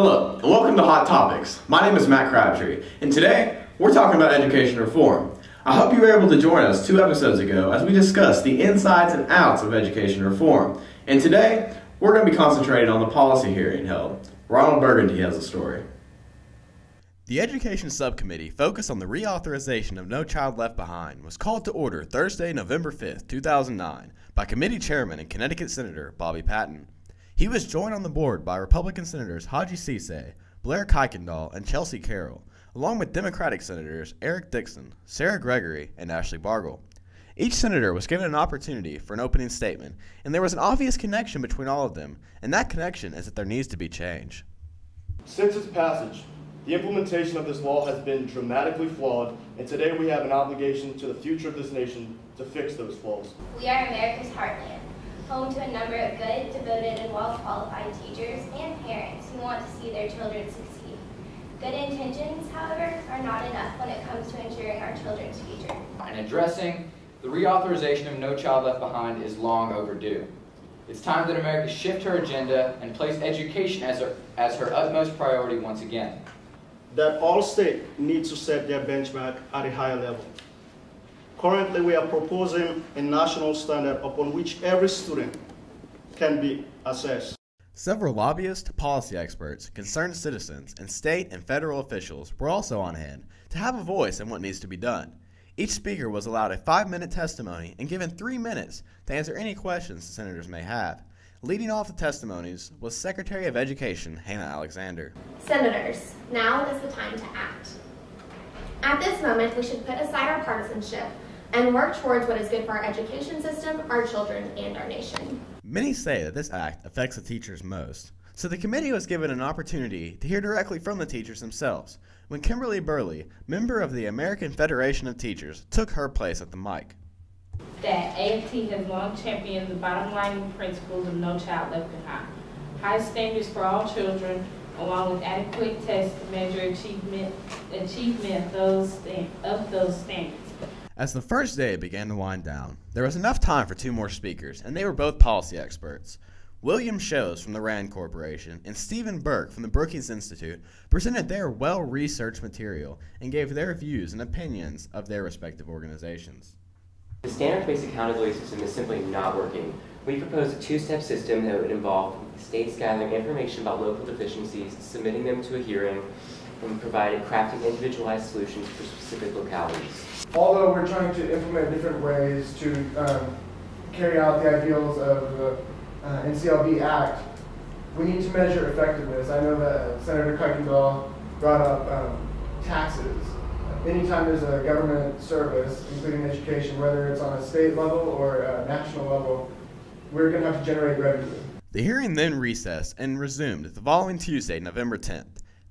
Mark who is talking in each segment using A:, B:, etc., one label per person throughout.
A: Hello, and welcome to Hot Topics. My name is Matt Crabtree, and today we're talking about education reform. I hope you were able to join us 2 episodes ago as we discussed the insides and outs of education reform. And today, we're going to be concentrating on the policy hearing held. Ronald Burgundy has a story. The Education Subcommittee focused on the reauthorization of No Child Left Behind was called to order Thursday, November 5, 2009 by Committee Chairman and Connecticut Senator Bobby Patton. He was joined on the board by Republican Senators Haji Cisse, Blair Kuykendall, and Chelsea Carroll, along with Democratic Senators Eric Dixon, Sarah Gregory, and Ashley Bargle. Each senator was given an opportunity for an opening statement, and there was an obvious connection between all of them, and that connection is that there needs to be change.
B: Since its passage, the implementation of this law has been dramatically flawed, and today we have an obligation to the future of this nation to fix those flaws.
C: We are America's heartland, home to a number of good, devoted, and well-qualified teachers and parents who want to see their children succeed. Good intentions, however, are not enough when it comes to ensuring our children's future.
D: And addressing the reauthorization of No Child Left Behind is long overdue. It's time that America shift her agenda and place education as her utmost priority once again.
B: That all states need to set their benchmark at a higher level. Currently, we are proposing a national standard upon which every student can be assessed.
A: Several lobbyists, policy experts, concerned citizens, and state and federal officials were also on hand to have a voice in what needs to be done. Each speaker was allowed a 5-minute testimony and given 3 minutes to answer any questions the senators may have. Leading off the testimonies was Secretary of Education Hannah Alexander.
E: Senators, now is the time to act. At this moment, we should put aside our partisanship and work towards what is good for our education system, our children, and our nation.
A: Many say that this act affects the teachers most, so the committee was given an opportunity to hear directly from the teachers themselves when Kimberly Burley, member of the American Federation of Teachers, took her place at the mic.
F: That AFT has long championed the bottom line principles of No Child Left Behind. High standards for all children, along with adequate tests to measure achievement of those standards.
A: As the first day began to wind down, there was enough time for 2 more speakers, and they were both policy experts. William Shows from the RAND Corporation and Stephen Burke from the Brookings Institute presented their well-researched material and gave their views and opinions of their respective organizations.
G: The standards-based accountability system is simply not working. We propose a 2-step system that would involve states gathering information about local deficiencies, submitting them to a hearing, and providing crafting individualized solutions for specific localities.
H: Although we're trying to implement different ways to carry out the ideals of the NCLB Act, we need to measure effectiveness. I know that Senator Kuykendall brought up taxes. Anytime there's a government service, including education, whether it's on a state level or a national level, we're going to have to generate revenue.
A: The hearing then recessed and resumed the following Tuesday, November 10th.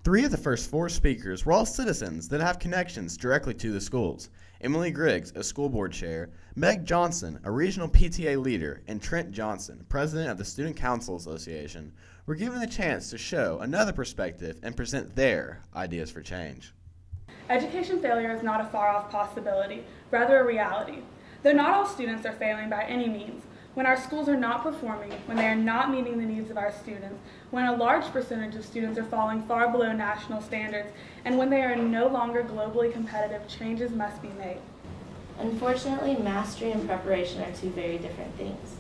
A: 3 of the first 4 speakers were all citizens that have connections directly to the schools. Emily Griggs, a school board chair, Meg Johnson, a regional PTA leader, and Trent Johnson, president of the Student Council Association, were given the chance to show another perspective and present their ideas for change.
I: Education failure is not a far-off possibility, rather a reality. Though not all students are failing by any means, when our schools are not performing, when they are not meeting the needs of our students, when a large percentage of students are falling far below national standards, and when they are no longer globally competitive, changes must be made.
J: Unfortunately, mastery and preparation are 2 very different things.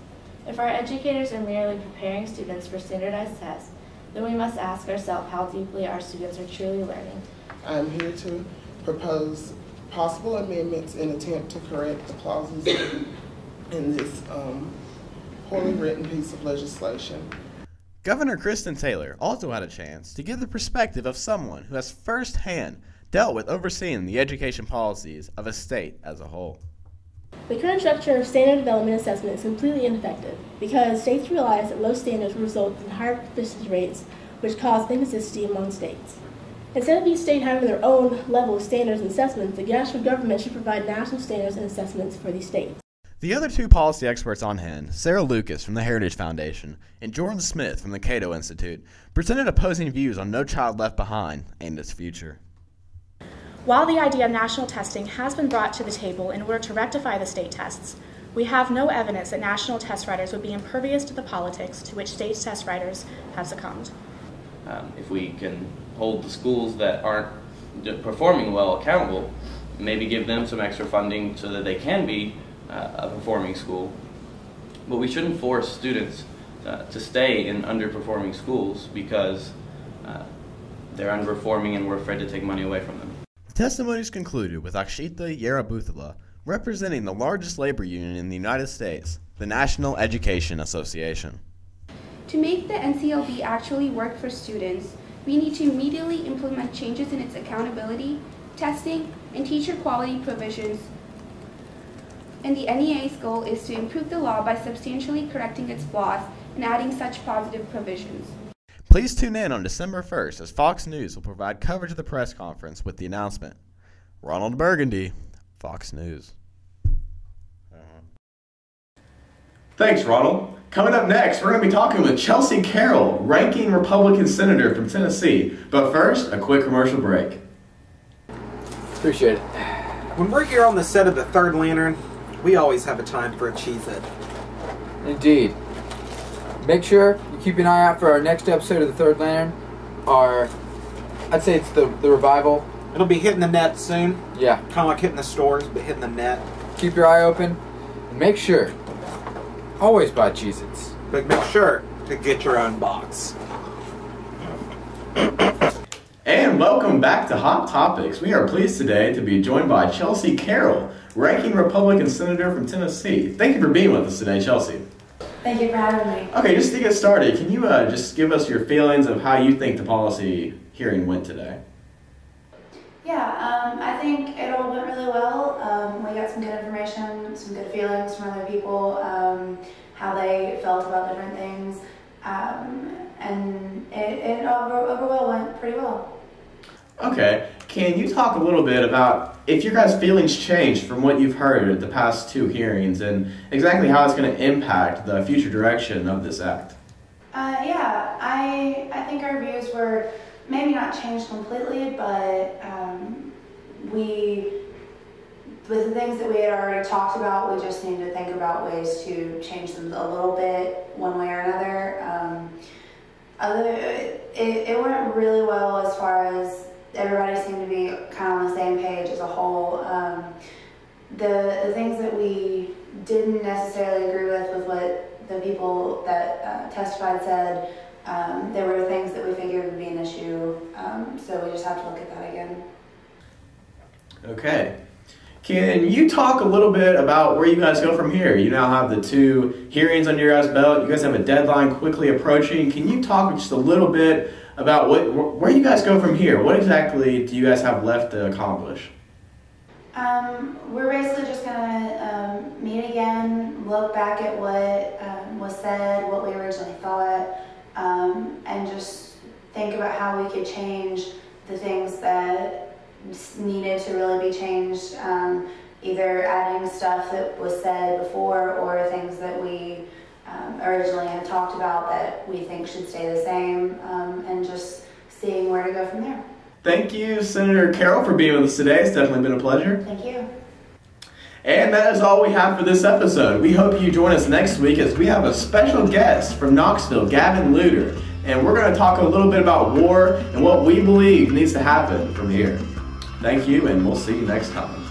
J: If our educators are merely preparing students for standardized tests, then we must ask ourselves how deeply our students are truly learning.
K: I'm here to propose possible amendments in attempt to correct the clauses in this poorly written piece of legislation.
A: Governor Kristen Taylor also had a chance to give the perspective of someone who has firsthand dealt with overseeing the education policies of a state as a whole.
L: The current structure of standard development assessment is completely ineffective because states realize that low standards will result in higher proficiency rates, which cause inconsistency among states. Instead of each state having their own level of standards and assessments, the national government should provide national standards and assessments for these states.
A: The other 2 policy experts on hand, Sarah Lucas from the Heritage Foundation and Jordan Smith from the Cato Institute, presented opposing views on No Child Left Behind and its future.
M: While the idea of national testing has been brought to the table in order to rectify the state tests, we have no evidence that national test writers would be impervious to the politics to which state test writers have succumbed.
N: If we can hold the schools that aren't performing well accountable, maybe give them some extra funding so that they can be a performing school. But we shouldn't force students to stay in underperforming schools because they're underperforming and we're afraid to take money away from them.
A: The testimonies concluded with Akshita Yerabuthila, representing the largest labor union in the United States, the National Education Association.
O: To make the NCLB actually work for students, we need to immediately implement changes in its accountability, testing, and teacher quality provisions. And the NEA's goal is to improve the law by substantially correcting its flaws and adding such positive provisions.
A: Please tune in on December 1st as Fox News will provide coverage of the press conference with the announcement. Ronald Burgundy, Fox News. Thanks, Ronald. Coming up next, we're going to be talking with Chelsea Carroll, ranking Republican senator from Tennessee. But first, a quick commercial break.
P: Appreciate it.
Q: When we're here on the set of The Third Lantern, we always have a time for a cheesehead.
P: Indeed. Make sure you keep an eye out for our next episode of The Third Lantern. I'd say it's the revival.
Q: It'll be hitting the net soon.
P: Yeah.
Q: Kind of like hitting the stores, but hitting the net.
P: Keep your eye open. And make sure, always buy Cheez-Its.
Q: But make sure to get your own box.
A: And welcome back to Hot Topics. We are pleased today to be joined by Chelsea Carroll, ranking Republican senator from Tennessee. Thank you for being with us today, Chelsea.
R: Thank you for having me.
A: Okay, just to get started, can you just give us your feelings of how you think the policy hearing went today?
R: Yeah, I think it all went really well. We got some good information, some good feelings from other people, how they felt about different things, and it overall went pretty well.
A: Okay, can you talk a little bit about if your guys' feelings changed from what you've heard at the past two hearings and exactly how it's going to impact the future direction of this act?
R: Yeah, I think our views were maybe not changed completely, but with the things that we had already talked about, we just need to think about ways to change them a little bit one way or another. It went really well as far as everybody seemed to be kind of on the same page as a whole. The things that we didn't necessarily agree with what the people that testified said, there were things that we figured would be an issue, so we just have to look at that again.
A: Okay. Can you talk a little bit about where you guys go from here? You now have the two hearings under your guys' belt. You guys have a deadline quickly approaching. Can you talk just a little bit about where you guys go from here? What exactly do you guys have left to accomplish?
R: We're basically just going to meet again, look back at what was said, what we originally thought, and just think about how we could change the things that needed to really be changed, either adding stuff that was said before or things that we originally had talked about that we think should stay the same, and just seeing where to go from there.
A: Thank you, Senator Carroll, for being with us today. It's definitely been a pleasure.
R: Thank you.
A: And that is all we have for this episode. We hope you join us next week as we have a special guest from Knoxville, Gavin Luter, and we're going to talk a little bit about war and what we believe needs to happen from here. Thank you, and we'll see you next time.